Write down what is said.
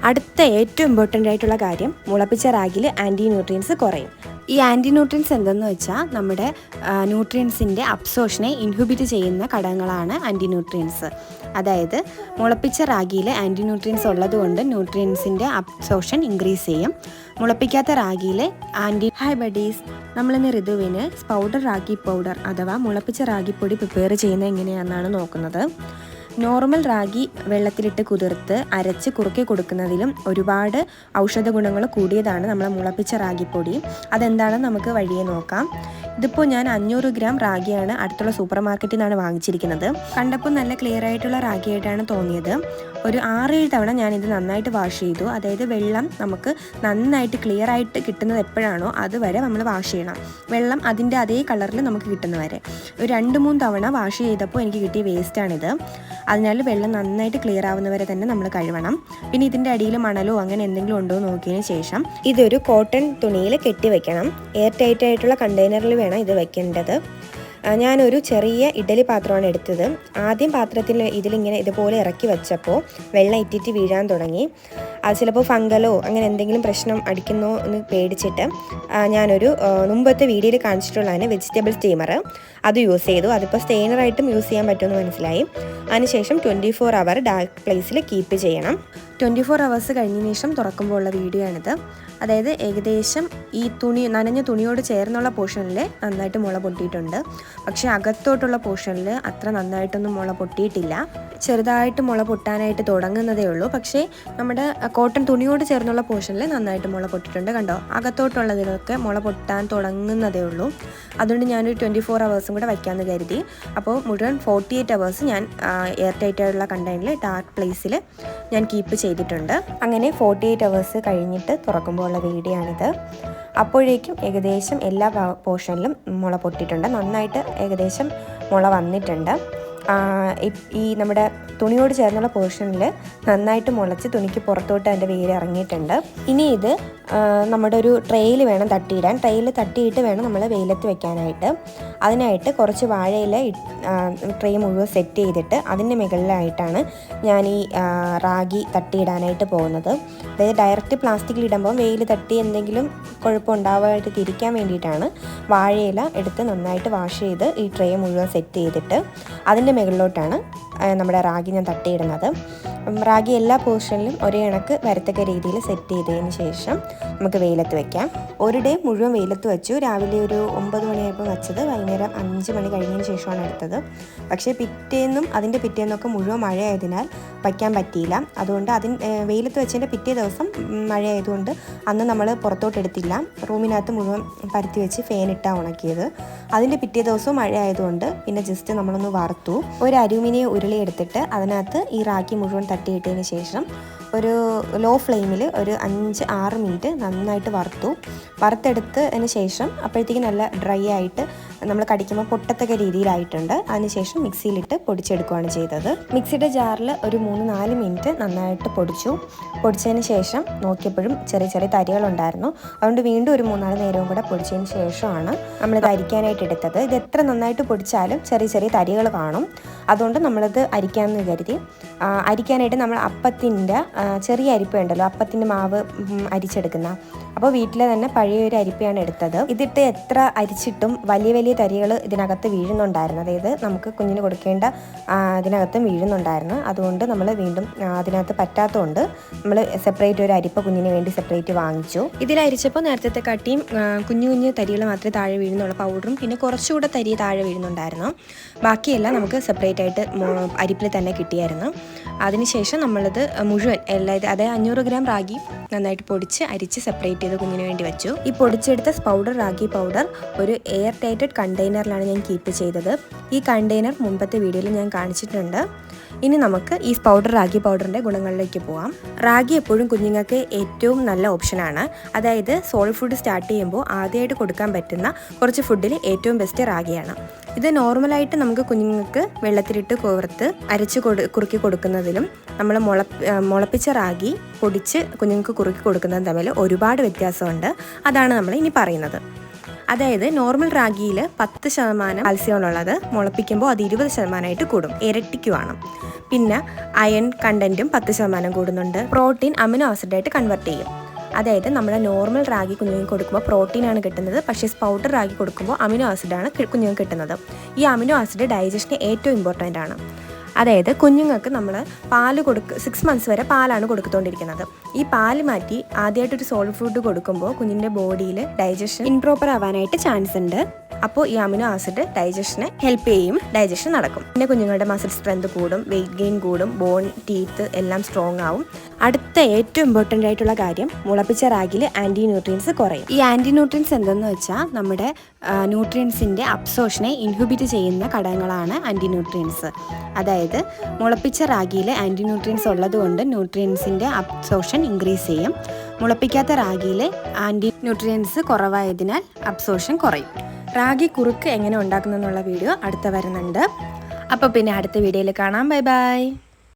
അടുത്ത ഏറ്റവും ഇമ്പോർട്ടൻ്റ് ആയിട്ടുള്ള കാര്യം, മുളപ്പിച്ച റാഗിയിൽ ആൻറ്റി ന്യൂട്രിയൻസ് കുറയും. ഈ ആൻറ്റി ന്യൂട്രിയൻസ് എന്തെന്ന് വെച്ചാൽ നമ്മുടെ ന്യൂട്രിയൻസിൻ്റെ അബ്സോർഷനെ ഇൻഹിബിറ്റ് ചെയ്യുന്ന ഘടകങ്ങളാണ് ആൻറ്റി ന്യൂട്രിയൻസ്. അതായത് മുളപ്പിച്ച റാഗിയിൽ ആൻറ്റി ന്യൂട്രിയൻസ് ഉള്ളതുകൊണ്ട് ന്യൂട്രിയൻസിൻ്റെ അബ്സോർഷൻ ഇൻക്രീസ് ചെയ്യും. മുളപ്പിക്കാത്ത റാഗിയിൽ ഹൈ ബഡീസ്, നമ്മളിന്ന് ഋതുവിന് പൗഡർ റാഗി പൗഡർ അഥവാ മുളപ്പിച്ച റാഗിപ്പൊടി പ്രിപ്പയർ ചെയ്യുന്നത് എങ്ങനെയാണെന്നാണ് നോക്കുന്നത്. നോർമൽ റാഗി വെള്ളത്തിലിട്ട് കുതിർത്ത് അരച്ച് കുറുക്കി കൊടുക്കുന്നതിലും ഒരുപാട് ഔഷധ ഗുണങ്ങൾ കൂടിയതാണ് നമ്മൾ മുളപ്പിച്ച റാഗിപ്പൊടി. അതെന്താണെന്ന് നമുക്ക് വഴിയെ നോക്കാം. ഇതിപ്പോൾ ഞാൻ 500 ഗ്രാം റാഗിയാണ് അടുത്തുള്ള സൂപ്പർ മാർക്കറ്റിൽ നിന്നാണ് വാങ്ങിച്ചിരിക്കുന്നത്. കണ്ടപ്പോൾ നല്ല ക്ലിയർ ആയിട്ടുള്ള റാഗിയായിട്ടാണ് തോന്നിയത്. ഒരു 6-7 തവണ ഞാനിത് നന്നായിട്ട് വാഷ് ചെയ്തു. അതായത് വെള്ളം നമുക്ക് നന്നായിട്ട് ക്ലിയർ ആയിട്ട് കിട്ടുന്നത് എപ്പോഴാണോ അതുവരെ നമ്മൾ വാഷ് ചെയ്യണം. വെള്ളം അതിൻ്റെ അതേ കളറിൽ നമുക്ക് കിട്ടുന്നവരെ. ഒരു 2-3 തവണ വാഷ് ചെയ്തപ്പോൾ എനിക്ക് കിട്ടിയ വേസ്റ്റാണിത്. അതിനാൽ വെള്ളം നന്നായിട്ട് ക്ലിയർ ആവുന്നവരെ തന്നെ നമ്മൾ കഴുകണം. പിന്നെ ഇതിൻ്റെ അടിയിൽ മണലോ അങ്ങനെ എന്തെങ്കിലും ഉണ്ടോ എന്ന് നോക്കിയതിന് ശേഷം ഇതൊരു കോട്ടൺ തുണിയിൽ കെട്ടി വെക്കണം. എയർ ടൈറ്റ് ആയിട്ടുള്ള കണ്ടെയ്നറിൽ വേണം ഇത് വെക്കേണ്ടത്. ഞാനൊരു ചെറിയ ഇഡലി പാത്രമാണ് എടുത്തത്. ആദ്യം പാത്രത്തിൽ ഇതിലിങ്ങനെ ഇതുപോലെ ഇറക്കി വെച്ചപ്പോൾ വെള്ളം ഇറ്റിറ്റ് വീഴാൻ തുടങ്ങി. അത് ചിലപ്പോൾ ഫംഗലോ അങ്ങനെ എന്തെങ്കിലും പ്രശ്നം അടിക്കുന്നോ എന്ന് പേടിച്ചിട്ട് ഞാനൊരു മുമ്പത്തെ വീഡിയോയിൽ കാണിച്ചിട്ടുള്ളതാണ് വെജിറ്റബിൾ സ്റ്റീമർ, അത് യൂസ് ചെയ്തു. അതിപ്പോൾ സ്റ്റെയിനറായിട്ടും യൂസ് ചെയ്യാൻ പറ്റുമെന്ന് മനസ്സിലായി. അതിനുശേഷം 24 അവർ ഡാർക്ക് പ്ലേസിൽ കീപ്പ് ചെയ്യണം. 24 അവേഴ്സ് കഴിഞ്ഞതിന് ശേഷം തുറക്കുമ്പോൾ ഉള്ള വീഡിയോ ആണിത്. അതായത് ഏകദേശം ഈ നനഞ്ഞ തുണിയോട് ചേർന്നുള്ള പോർഷനിൽ നന്നായിട്ട് മുള പൊട്ടിയിട്ടുണ്ട്. പക്ഷേ അകത്തോട്ടുള്ള പോർഷനിൽ അത്ര നന്നായിട്ടൊന്നും മുള പൊട്ടിയിട്ടില്ല. ചെറുതായിട്ട് മുള പൊട്ടാനായിട്ട് തുടങ്ങുന്നതേ ഉള്ളൂ. പക്ഷേ നമ്മുടെ കോട്ടൺ തുണിയോട് ചേർന്നുള്ള പോർഷനിൽ നന്നായിട്ട് മുള പൊട്ടിയിട്ടുണ്ട്. കണ്ടോ, അകത്തോട്ടുള്ളതിലൊക്കെ മുള പൊട്ടാൻ തുടങ്ങുന്നതേ ഉള്ളൂ. അതുകൊണ്ട് ഞാനൊരു 24 അവേഴ്സും കൂടെ വയ്ക്കാമെന്ന് കരുതി. അപ്പോൾ മുഴുവൻ 48 അവേഴ്സ് ഞാൻ എയർ ടൈറ്റ് ആയിട്ടുള്ള കണ്ടെയ്നറിൽ ഡാർക്ക് പ്ലേസിൽ ഞാൻ കീപ്പ് ചെയ്തിട്ടുണ്ട്. അങ്ങനെ 48 അവേഴ്സ് കഴിഞ്ഞിട്ട് തുറക്കുമ്പോൾ ഉള്ള വീഡിയോ ആണിത്. അപ്പോഴേക്കും ഏകദേശം എല്ലാ പോർഷനിലും മുള പൊട്ടിയിട്ടുണ്ട്. നന്നായിട്ട് ഏകദേശം മുള വന്നിട്ടുണ്ട്. ഈ നമ്മുടെ തുണിയോട് ചേർന്നുള്ള പോർഷനിൽ നന്നായിട്ട് മുളച്ച് തുണിക്ക് പുറത്തോട്ട് അതിൻ്റെ വേര് ഇറങ്ങിയിട്ടുണ്ട്. ഇനി ഇത് നമ്മുടെ ഒരു ട്രേയിൽ വേണം തട്ടിയിടാൻ. ട്രേയിൽ തട്ടിയിട്ട് വേണം നമ്മൾ വെയിലത്ത് വെക്കാനായിട്ട്. അതിനായിട്ട് കുറച്ച് വാഴയില ട്രേ മുഴുവൻ സെറ്റ് ചെയ്തിട്ട് അതിൻ്റെ മുകളിലായിട്ടാണ് ഞാൻ ഈ റാഗി തട്ടിയിടാനായിട്ട് പോകുന്നത്. അതായത് ഡയറക്റ്റ് പ്ലാസ്റ്റിക്കിൽ ഇടുമ്പോൾ വെയിൽ തട്ടി എന്തെങ്കിലും കുഴപ്പമുണ്ടാവാനായിട്ട് തിരിക്കാൻ വേണ്ടിയിട്ടാണ് വാഴയില എടുത്ത് നന്നായിട്ട് വാഷ് ചെയ്ത് ഈ ട്രേ മുഴുവൻ സെറ്റ് ചെയ്തിട്ട് അതിൻ്റെ മുകളിലോട്ടാണ് നമ്മുടെ റാഗി ഞാൻ തട്ടിയിടുന്നത്. റാഗി എല്ലാ പോർഷനിലും ഒരേ കണക്ക് വരത്തക്ക രീതിയിൽ സെറ്റ് ചെയ്തതിന് ശേഷം നമുക്ക് വെയിലത്ത് വെക്കാം. ഒരു ഡേ മുഴുവൻ വെയിലത്ത് വെച്ചു. രാവിലെ ഒരു 9 മണിയായപ്പോൾ വെച്ചത്, വൈകുന്നേരം 5 മണി കഴിഞ്ഞതിന് ശേഷമാണ് എടുത്തത്. പക്ഷേ അതിൻ്റെ പിറ്റേന്നൊക്കെ മുഴുവൻ മഴയായതിനാൽ വയ്ക്കാൻ പറ്റിയില്ല. അതുകൊണ്ട് വെയിലത്ത് വെച്ചതിൻ്റെ പിറ്റേ ദിവസം മഴയായതുകൊണ്ട് അന്ന് നമ്മൾ പുറത്തോട്ട് എടുത്തില്ല. റൂമിനകത്ത് മുഴുവൻ പരത്തി വെച്ച് ഫാനിട്ടാണ് ഉണക്കിയത്. അതിൻ്റെ പിറ്റേ ദിവസവും മഴയായതുകൊണ്ട് പിന്നെ ജസ്റ്റ് നമ്മളൊന്ന് വറുത്തു. ഒരു അലുമിനിയം ഉരുളി എടുത്തിട്ട് അതിനകത്ത് ഈ റാഗി മുഴുവൻ തട്ടിയിട്ടതിന് ശേഷം ഒരു ലോ ഫ്ലെയിമിൽ ഒരു 5-6 മിനിറ്റ് നന്നായിട്ട് വറുത്തെടുത്തതിന് ശേഷം അപ്പോഴത്തേക്ക് നല്ല ഡ്രൈ ആയിട്ട് നമ്മൾ കടിക്കുമ്പോൾ പൊട്ടത്തക്ക രീതിയിലായിട്ടുണ്ട്. അതിനുശേഷം മിക്സിയിലിട്ട് പൊടിച്ചെടുക്കുകയാണ് ചെയ്തത്. മിക്സിയുടെ ജാറിൽ ഒരു 3-4 മിനിറ്റ് നന്നായിട്ട് പൊടിച്ചതിന് ശേഷം നോക്കിയപ്പോഴും ചെറിയ ചെറിയ തരികളുണ്ടായിരുന്നു. അതുകൊണ്ട് വീണ്ടും ഒരു 3-4 നേരവും കൂടെ പൊടിച്ചതിന് ശേഷമാണ് നമ്മളിത് അരിക്കാനായിട്ട് എടുത്തത്. ഇത് എത്ര നന്നായിട്ട് പൊടിച്ചാലും ചെറിയ ചെറിയ തരികൾ കാണും. അതുകൊണ്ട് നമ്മളിത് അരിക്കാമെന്ന് കരുതി. അരിക്കാനായിട്ട് നമ്മൾ അപ്പത്തിൻ്റെ ചെറിയ അരിപ്പ ഉണ്ടല്ലോ, അപ്പത്തിൻ്റെ മാവ് അരിച്ചെടുക്കുന്ന, അപ്പോൾ വീട്ടിലെ തന്നെ പഴയൊരു അരിപ്പയാണ് എടുത്തത്. ഇതിട്ട് എത്ര അരിച്ചിട്ടും വലിയ വലിയ തരികൾ ഇതിനകത്ത് വീഴുന്നുണ്ടായിരുന്നു. അതായത് നമുക്ക് കുഞ്ഞിന് കൊടുക്കേണ്ട ഇതിനകത്തും വീഴുന്നുണ്ടായിരുന്നു. അതുകൊണ്ട് നമ്മൾ വീണ്ടും അതിനകത്ത് പറ്റാത്തതുകൊണ്ട് നമ്മൾ സെപ്പറേറ്റ് ഒരു അരിപ്പ കുഞ്ഞിന് വേണ്ടി സെപ്പറേറ്റ് വാങ്ങിച്ചു. ഇതിൽ അരിച്ചപ്പോൾ നേരത്തെ കാട്ടിയും കുഞ്ഞു കുഞ്ഞു തരികൾ മാത്രമേ താഴെ വീഴുന്നുള്ളൂ. പൗഡറും പിന്നെ കുറച്ചുകൂടെ തരി താഴെ വീഴുന്നുണ്ടായിരുന്നു. ബാക്കിയെല്ലാം നമുക്ക് സെപ്പറേറ്റ് ആയിട്ട് അരിപ്പിൽ തന്നെ കിട്ടിയായിരുന്നു. അതിനുശേഷം നമ്മളിത് മുഴുവൻ അതായത് 500 ഗ്രാം റാഗി നന്നായിട്ട് പൊടിച്ച് അരിച്ച് സെപ്പറേറ്റ് ചെയ്ത് കുഞ്ഞിന് വേണ്ടി വെച്ചു. ഈ പൊടിച്ചെടുത്ത റാഗി പൗഡർ ഒരു എയർ ടൈറ്റഡ് കണ്ടെയ്നറിലാണ് ഞാൻ കീപ്പ് ചെയ്തത്. ഈ കണ്ടെയ്നർ മുമ്പത്തെ വീഡിയോയിൽ ഞാൻ കാണിച്ചിട്ടുണ്ട്. ഇനി നമുക്ക് ഈ റാഗി പൗഡറിൻ്റെ ഗുണങ്ങളിലേക്ക് പോകാം. റാഗി എപ്പോഴും കുഞ്ഞുങ്ങൾക്ക് ഏറ്റവും നല്ല ഓപ്ഷനാണ്. അതായത് സോളിഡ് ഫുഡ് സ്റ്റാർട്ട് ചെയ്യുമ്പോൾ ആദ്യമായിട്ട് കൊടുക്കാൻ പറ്റുന്ന കുറച്ച് ഫുഡിൽ ഏറ്റവും ബെസ്റ്റ് റാഗിയാണ്. ഇത് നോർമലായിട്ട് നമുക്ക് കുഞ്ഞുങ്ങൾക്ക് വെള്ളത്തിലിട്ട് കോർത്ത് അരച്ച് കുറുക്കി കൊടുക്കുന്നതിലും നമ്മൾ മുളപ്പിച്ച റാഗി പൊടിച്ച് കുഞ്ഞുങ്ങൾക്ക് കുറുക്കി കൊടുക്കുന്നതും തമ്മിൽ ഒരുപാട് വ്യത്യാസമുണ്ട്. അതാണ് നമ്മൾ ഇനി പറയുന്നത്. അതായത് നോർമൽ റാഗിയിൽ 10% കാൽസ്യമുള്ളത് മുളപ്പിക്കുമ്പോൾ അത് 20% കൂടും, ഇരട്ടിക്കുവാണ്. പിന്നെ അയൺ കണ്ടന്റും 10% കൂടുന്നുണ്ട്. പ്രോട്ടീൻ അമിനോ ആസിഡായിട്ട് കൺവെർട്ട് ചെയ്യും. അതായത് നമ്മുടെ നോർമൽ റാഗി കുഞ്ഞുങ്ങൾക്ക് കൊടുക്കുമ്പോൾ പ്രോട്ടീനാണ് കിട്ടുന്നത്, പക്ഷേ സ്പൗട്ടർ റാഗി കൊടുക്കുമ്പോൾ അമിനോ ആസിഡാണ് കുഞ്ഞുങ്ങൾക്ക് കിട്ടുന്നത്. ഈ അമിനോ ആസിഡ് ഡൈജഷന് ഏറ്റവും ഇമ്പോർട്ടൻ്റ് ആണ്. അതായത് കുഞ്ഞുങ്ങൾക്ക് നമ്മൾ പാല് 6 months വരെ പാലാണ് കൊടുത്തുകൊണ്ടിരിക്കുന്നത്. ഈ പാല് മാറ്റി ആദ്യമായിട്ടൊരു സോളിഡ് ഫുഡ് കൊടുക്കുമ്പോൾ കുഞ്ഞിൻ്റെ ബോഡിയിൽ ഡൈജഷൻ ഇംപ്രോപ്പർ ആവാനായിട്ട് ചാൻസ് ഉണ്ട്. അപ്പോൾ ഈ അമിനോ ആസിഡ് ഡൈജഷനെ ഹെൽപ്പ് ചെയ്യും, ഡൈജഷൻ നടക്കും. പിന്നെ കുഞ്ഞുങ്ങളുടെ മസിൽ സ്ട്രെങ്ത് കൂടും, വെയിറ്റ് ഗെയിൻ കൂടും, ബോൺ ടീത്ത് എല്ലാം സ്ട്രോങ് ആവും. അടുത്ത ഏറ്റവും ഇമ്പോർട്ടൻ്റ് ആയിട്ടുള്ള കാര്യം, മുളപ്പിച്ച റാഗിയിൽ ആൻറ്റി ന്യൂട്രിയൻസ് കുറയും. ഈ ആൻറ്റി ന്യൂട്രിയൻസ് എന്തെന്ന് വെച്ചാൽ നമ്മുടെ ന്യൂട്രിയൻസിൻ്റെ അബ്സോർഷനെ ഇൻഹിബിറ്റ് ചെയ്യുന്ന ഘടകങ്ങളാണ് ആൻറ്റി ന്യൂട്രിയൻസ്. അതായത് മുളപ്പിച്ച റാഗിയിൽ ആൻറ്റി ന്യൂട്രിയൻസ് ഉള്ളതുകൊണ്ട് ന്യൂട്രിയൻസിൻ്റെ അബ്സോർഷൻ ഇൻക്രീസ് ചെയ്യും. മുളപ്പിക്കാത്ത റാഗിയിൽ ആൻറ്റി ന്യൂട്രിയൻസ് കുറവായതിനാൽ അബ്സോർഷൻ കുറയും. റാഗി കുറുക്ക് എങ്ങനെ ഉണ്ടാക്കുന്നതെന്നുള്ള വീഡിയോ അടുത്ത വരുന്നുണ്ട്. അപ്പോൾ പിന്നെ അടുത്ത വീഡിയോയിൽ കാണാം. Bye bye.